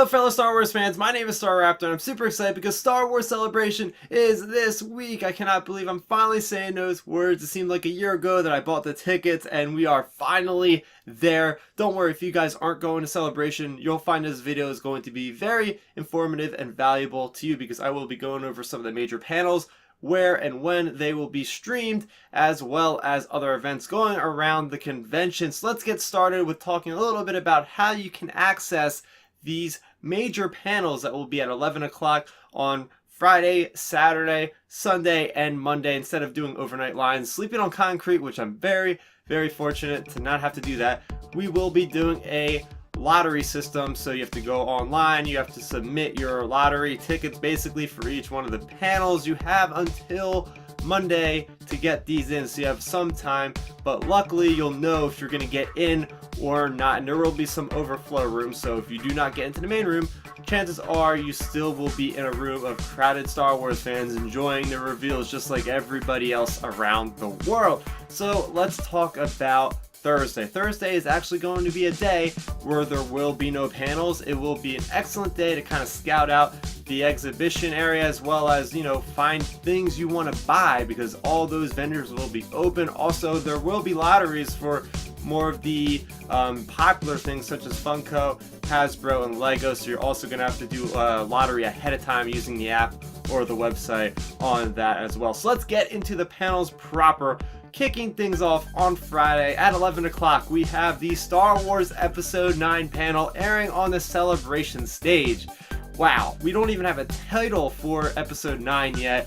Hello fellow Star Wars fans, my name is Starrapter and I'm super excited because Star Wars Celebration is this week. I cannot believe I'm finally saying those words. It seemed like a year ago that I bought the tickets and we are finally there. Don't worry, if you guys aren't going to Celebration, you'll find this video is going to be very informative and valuable to you because I will be going over some of the major panels, where and when they will be streamed, as well as other events going around the convention. So let's get started with talking a little bit about how you can access these major panels that will be at 11 o'clock on Friday, Saturday, Sunday, and Monday, instead of doing overnight lines, sleeping on concrete, which I'm very, very fortunate to not have to do that. We will be doing a lottery system, so you have to go online, you have to submit your lottery tickets basically for each one of the panels. You have until Monday to get these in, so you have some time, but luckily you'll know if you're going to get in or not, and there will be some overflow rooms, so if you do not get into the main room, chances are you still will be in a room of crowded Star Wars fans enjoying the reveals just like everybody else around the world. So let's talk about Thursday. Thursday is actually going to be a day where there will be no panels. It will be an excellent day to kind of scout out the exhibition area, as well as, you know, find things you want to buy because all those vendors will be open. Also, there will be lotteries for more of the popular things such as Funko, Hasbro, and Lego, so you're also going to have to do a lottery ahead of time using the app or the website on that as well. So let's get into the panels proper. Kicking things off on Friday at 11 o'clock, we have the Star Wars Episode 9 panel airing on the Celebration stage. Wow, we don't even have a title for Episode 9 yet.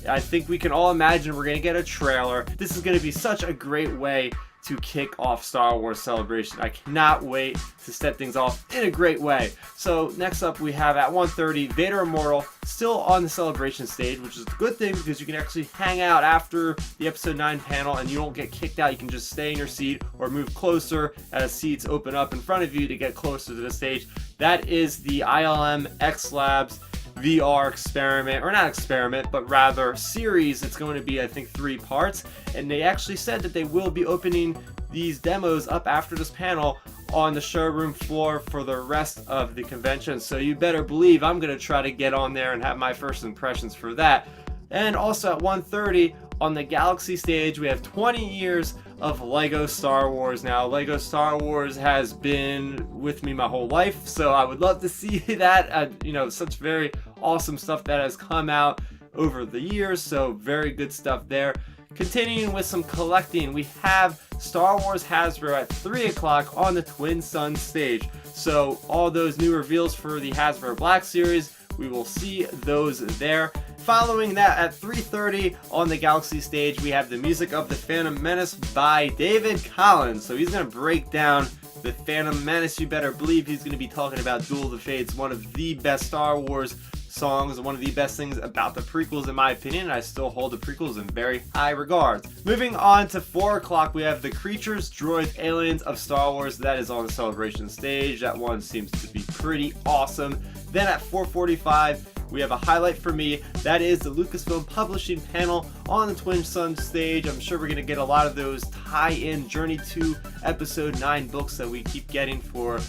I think we can all imagine we're going to get a trailer. This is going to be such a great way to kick off Star Wars Celebration. I cannot wait to set things off in a great way. So next up we have at 1:30 Vader Immortal, still on the Celebration stage, which is a good thing because you can actually hang out after the Episode 9 panel and you don't get kicked out. You can just stay in your seat or move closer as seats open up in front of you to get closer to the stage. That is the ILM X Labs VR experiment, or not experiment, but rather series. It's going to be, I think, 3 parts, and they actually said that they will be opening these demos up after this panel on the showroom floor for the rest of the convention, so you better believe I'm going to try to get on there and have my first impressions for that. And also at 1:30 on the Galaxy stage, we have 20 years of Lego Star Wars. Now, Lego Star Wars has been with me my whole life, so I would love to see that. You know, such very awesome stuff that has come out over the years, so very good stuff there. Continuing with some collecting, we have Star Wars Hasbro at 3 o'clock on the Twin Suns stage. So all those new reveals for the Hasbro Black Series, we will see those there. Following that at 3:30 on the Galaxy stage, we have the music of The Phantom Menace by David Collins. So he's going to break down The Phantom Menace. You better believe he's going to be talking about Duel of the Fates, one of the best Star Wars songs, one of the best things about the prequels in my opinion. I still hold the prequels in very high regards. Moving on to 4 o'clock, we have the Creatures, Droids, Aliens of Star Wars. That is on the Celebration stage. That one seems to be pretty awesome. Then at 4:45, we have a highlight for me. That is the Lucasfilm Publishing panel on the Twin Suns stage. I'm sure we're going to get a lot of those tie-in Journey to Episode 9 books that we keep getting for,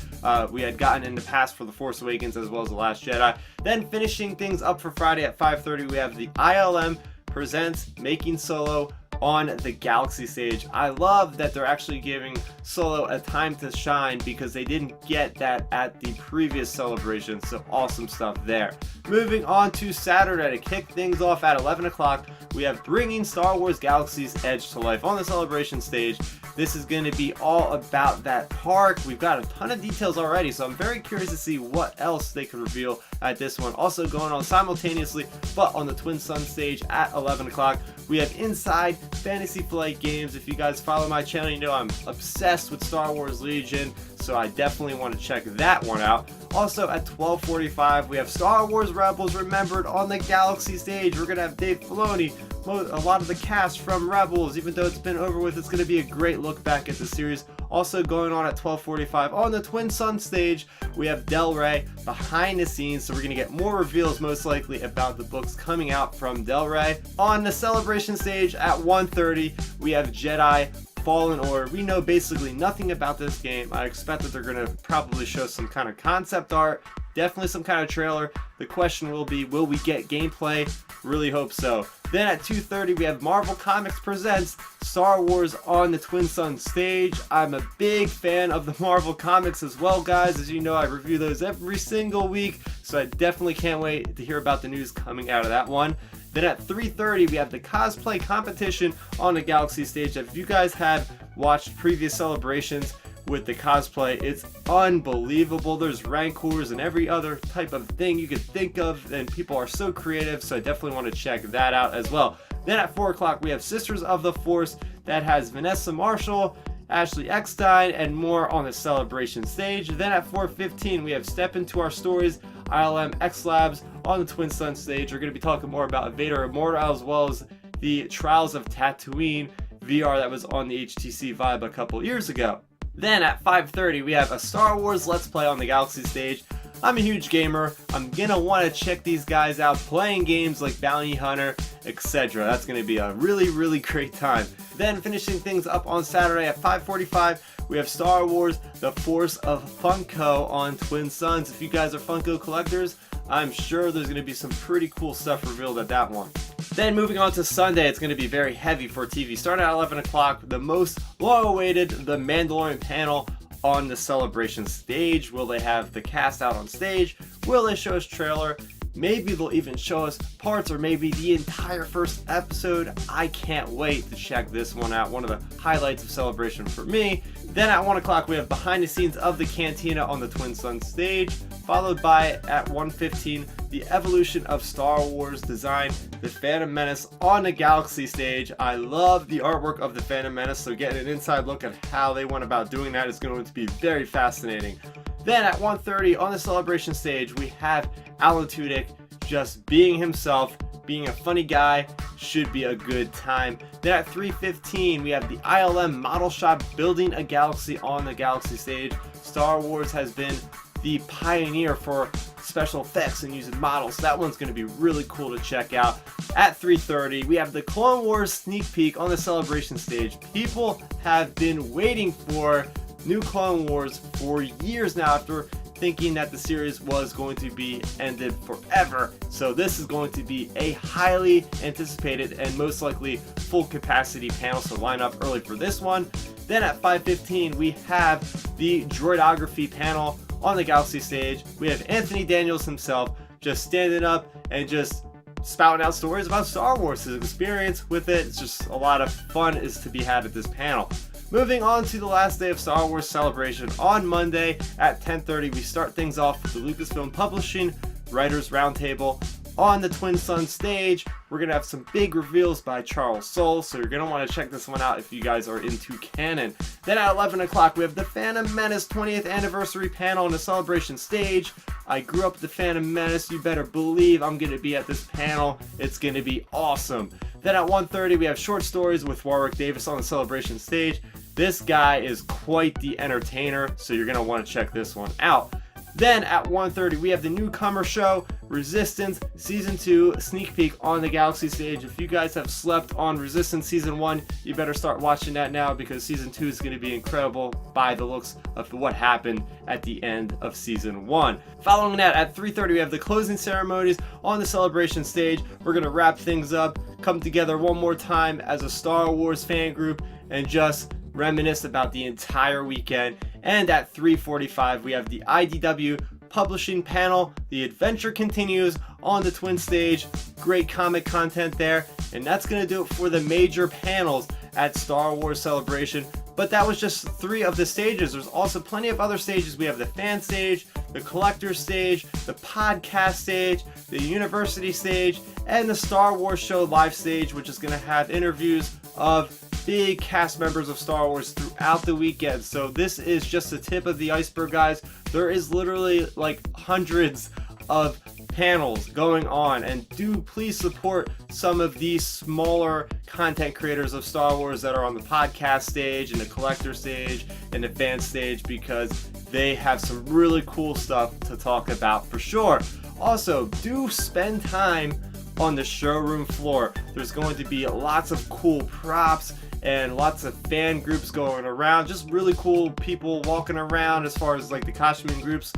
we had gotten in the past for The Force Awakens as well as The Last Jedi. Then finishing things up for Friday at 5:30, we have the ILM Presents Making Solo on the Galaxy stage. I love that they're actually giving Solo a time to shine because they didn't get that at the previous celebration, so awesome stuff there. Moving on to Saturday to kick things off at 11 o'clock, we have Bringing Star Wars Galaxy's Edge to Life on the Celebration stage. This is going to be all about that park. We've got a ton of details already, so I'm very curious to see what else they could reveal at this one. Also going on simultaneously, but on the Twin Sun stage at 11 o'clock, we have Inside Fantasy Flight Games. If you guys follow my channel, you know I'm obsessed with Star Wars Legion, so I definitely want to check that one out. Also at 12:45, we have Star Wars Rebels Remembered on the Galaxy stage. We're going to have Dave Filoni, a lot of the cast from Rebels. Even though it's been over with, it's going to be a great look back at the series. Also going on at 12:45 on the Twin Sun stage, we have Del Rey behind the scenes, so we're going to get more reveals most likely about the books coming out from Del Rey. On the Celebration stage at 1:30, we have Jedi Fallen Order. We know basically nothing about this game. I expect that they're going to probably show some kind of concept art, definitely some kind of trailer. The question will be, will we get gameplay? Really hope so. Then at 2:30 we have Marvel Comics presents Star Wars on the Twin Sun stage. I'm a big fan of the Marvel Comics as well, guys. As you know, I review those every single week, so I definitely can't wait to hear about the news coming out of that one. Then at 3:30 we have the cosplay competition on the Galaxy stage. If you guys have watched previous celebrations with the cosplay, it's unbelievable. There's rancors and every other type of thing you could think of, and people are so creative, so I definitely want to check that out as well. Then at 4 o'clock we have Sisters of the Force that has Vanessa Marshall, Ashley Eckstein, and more on the celebration stage. Then at 4:15 we have Step Into Our Stories, ILM X Labs on the Twin Sun stage. We're going to be talking more about Vader Immortal as well as the Trials of Tatooine VR that was on the HTC Vive a couple years ago. Then at 5:30 we have a Star Wars Let's Play on the Galaxy stage. I'm a huge gamer. I'm gonna want to check these guys out playing games like Bounty Hunter, etc. That's gonna be a really great time. Then finishing things up on Saturday at 5:45 we have Star Wars The Force of Funko on Twin Suns. If you guys are Funko collectors, I'm sure there's going to be some pretty cool stuff revealed at that one. Then moving on to Sunday, it's going to be very heavy for TV. Starting at 11 o'clock, the most long-awaited The Mandalorian panel on the celebration stage. Will they have the cast out on stage? Will they show us trailer? Maybe they'll even show us parts or maybe the entire first episode. I can't wait to check this one out. One of the highlights of Celebration for me. Then at 1 o'clock we have behind the scenes of the Cantina on the Twin Sun stage, followed by at 1:15 the evolution of Star Wars design, the Phantom Menace on the Galaxy stage. I love the artwork of the Phantom Menace, so getting an inside look at how they went about doing that is going to be very fascinating. Then at 1:30 on the Celebration stage we have Alan Tudyk just being himself, being a funny guy. Should be a good time. Then at 3:15 we have the ILM model shop building a galaxy on the Galaxy stage. Star Wars has been the pioneer for special effects and using models. That one's going to be really cool to check out. At 3:30 we have the Clone Wars sneak peek on the Celebration stage. People have been waiting for new Clone Wars for years now after thinking that the series was going to be ended forever. So this is going to be a highly anticipated and most likely full capacity panel, so line up early for this one. Then at 5:15 we have the droidography panel on the Galaxy stage. We have Anthony Daniels himself just standing up and just spouting out stories about Star Wars, his experience with it. It's just a lot of fun is to be had at this panel. Moving on to the last day of Star Wars Celebration on Monday at 10:30, we start things off with the Lucasfilm Publishing Writers Roundtable on the Twin Sun stage. We're going to have some big reveals by Charles Soule, so you're going to want to check this one out if you guys are into canon. Then at 11 o'clock, we have the Phantom Menace 20th Anniversary panel on the Celebration stage. I grew up with the Phantom Menace. You better believe I'm going to be at this panel. It's going to be awesome. Then at 1:30, we have short stories with Warwick Davis on the Celebration stage. This guy is quite the entertainer, so you're going to want to check this one out. Then at 1:30 we have the newcomer show, Resistance Season 2 sneak peek on the Galaxy stage. If you guys have slept on Resistance Season 1, you better start watching that now because Season 2 is going to be incredible by the looks of what happened at the end of Season 1. Following that at 3:30 we have the closing ceremonies on the Celebration stage. We're going to wrap things up, come together one more time as a Star Wars fan group and just reminisce about the entire weekend. And at 3:45 we have the IDW Publishing panel. The adventure continues on the Twin stage. Great comic content there, and that's going to do it for the major panels at Star Wars Celebration. But that was just 3 of the stages. There's also plenty of other stages. We have the fan stage, the collector stage, the podcast stage, the university stage, and the Star Wars Show live stage, which is going to have interviews of big cast members of Star Wars throughout the weekend. So this is just the tip of the iceberg, guys. There is literally like hundreds of panels going on, and do please support some of these smaller content creators of Star Wars that are on the podcast stage and the collector stage and the fan stage, because they have some really cool stuff to talk about for sure. Also, do spend time on the showroom floor. There's going to be lots of cool props and lots of fan groups going around, just really cool people walking around as far as like the costuming groups.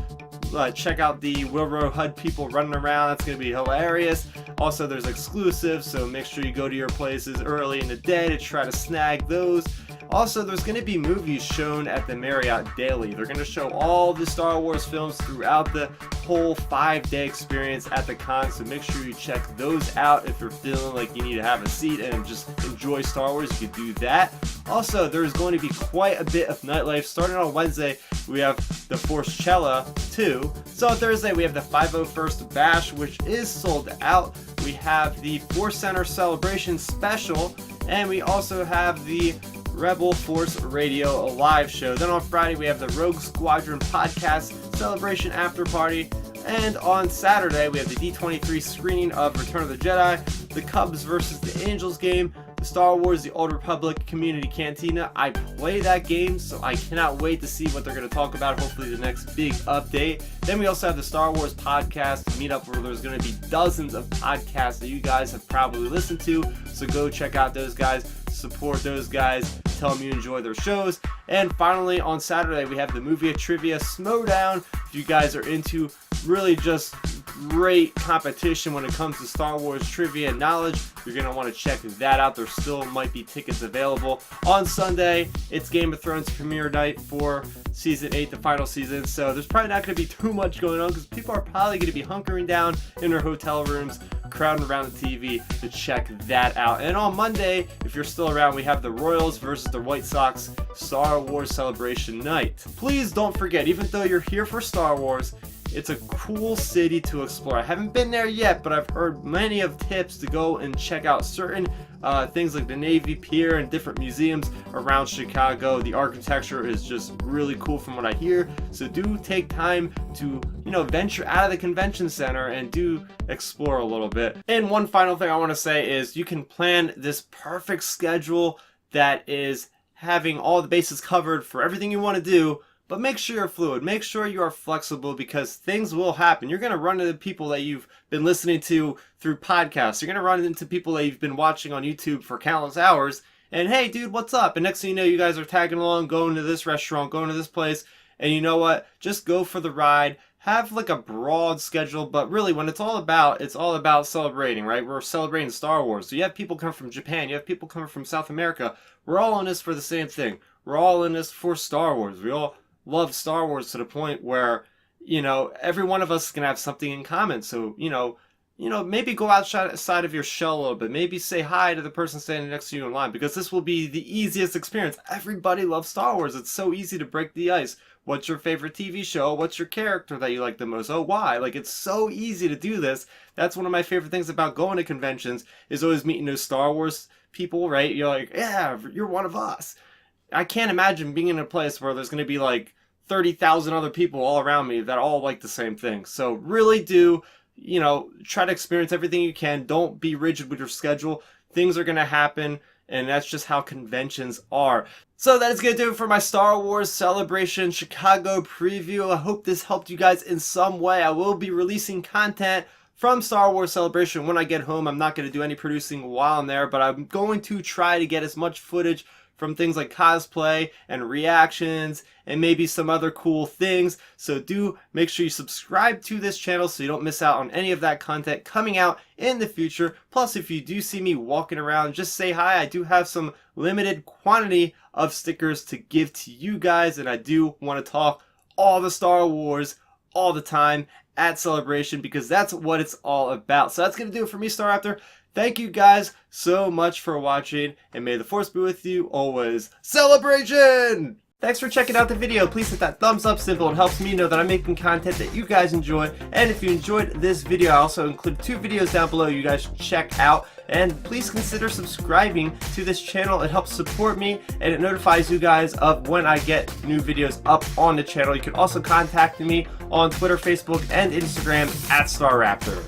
check out the Wilbur HUD people running around. That's going to be hilarious. Also, there's exclusives, so make sure you go to your places early in the day to try to snag those. Also, there's going to be movies shown at the Marriott daily. They're going to show all the Star Wars films throughout the whole 5-day experience at the con, so make sure you check those out. If you're feeling like you need to have a seat and just enjoy Star Wars, you can do that. Also, there's going to be quite a bit of nightlife. Starting on Wednesday, we have the Forcella 2. So on Thursday, we have the 501st Bash, which is sold out. We have the Force Center Celebration Special, and we also have the Rebel Force Radio live show. Then on Friday, we have the Rogue Squadron Podcast Celebration After Party. And on Saturday, we have the D23 screening of Return of the Jedi, the Cubs versus the Angels game, the Star Wars The Old Republic Community Cantina. I play that game, so I cannot wait to see what they're going to talk about, hopefully the next big update. Then we also have the Star Wars podcast meetup, where there's going to be dozens of podcasts that you guys have probably listened to, so go check out those guys, support those guys, tell them you enjoy their shows. And finally, on Saturday, we have the Movie Trivia Smowdown. If you guys are into really just great competition when it comes to Star Wars trivia and knowledge, you're going to want to check that out. There still might be tickets available. On Sunday, it's Game of Thrones premiere night for Season 8, the final season, so there's probably not going to be too much going on because people are probably going to be hunkering down in their hotel rooms, crowding around the TV to check that out. And on Monday, if you're still around, we have the Royals versus the White Sox Star Wars Celebration Night. Please don't forget, even though you're here for Star Wars, it's a cool city to explore. I haven't been there yet, but I've heard many of tips to go and check out certain things like the Navy Pier and different museums around Chicago. The architecture is just really cool from what I hear. So do take time to, venture out of the convention center and do explore a little bit. And one final thing I want to say is you can plan this perfect schedule that is having all the bases covered for everything you want to do. But make sure you're fluid. Make sure you are flexible because things will happen. You're going to run into people that you've been listening to through podcasts. You're going to run into people that you've been watching on YouTube for countless hours. And hey, dude, what's up? And next thing you know, you guys are tagging along, going to this restaurant, going to this place. And you know what? Just go for the ride. Have like a broad schedule. But really, when it's all about celebrating, right? We're celebrating Star Wars. So you have people come from Japan. You have people coming from South America. We're all in this for the same thing. We're all in this for Star Wars. We all love Star Wars to the point where, every one of us is going to have something in common. So, maybe go outside of your shell a little bit. Maybe say hi to the person standing next to you in line, because this will be the easiest experience. Everybody loves Star Wars. It's so easy to break the ice. What's your favorite TV show? What's your character that you like the most? Oh, why? Like, it's so easy to do this. That's one of my favorite things about going to conventions, is always meeting those Star Wars people, right? You're like, yeah, you're one of us. I can't imagine being in a place where there's going to be like 30,000 other people all around me that all like the same thing. So really do, try to experience everything you can. Don't be rigid with your schedule. Things are going to happen, and that's just how conventions are. So that is going to do it for my Star Wars Celebration Chicago preview. I hope this helped you guys in some way. I will be releasing content from Star Wars Celebration when I get home. I'm not going to do any producing while I'm there, but I'm going to try to get as much footage from things like cosplay and reactions and maybe some other cool things. So do make sure you subscribe to this channel so you don't miss out on any of that content coming out in the future. Plus, if you do see me walking around, just say hi. I do have some limited quantity of stickers to give to you guys, and I do want to talk all the Star Wars all the time at Celebration, because that's what it's all about. So that's going to do it for me, Starrapter. Thank you guys so much for watching, and may the Force be with you always. Celebration! Thanks for checking out the video. Please hit that thumbs up symbol. It helps me know that I'm making content that you guys enjoy. And if you enjoyed this video, I also include 2 videos down below you guys should check out. And please consider subscribing to this channel. It helps support me, and it notifies you guys of when I get new videos up on the channel. You can also contact me on Twitter, Facebook, and Instagram at Starrapter.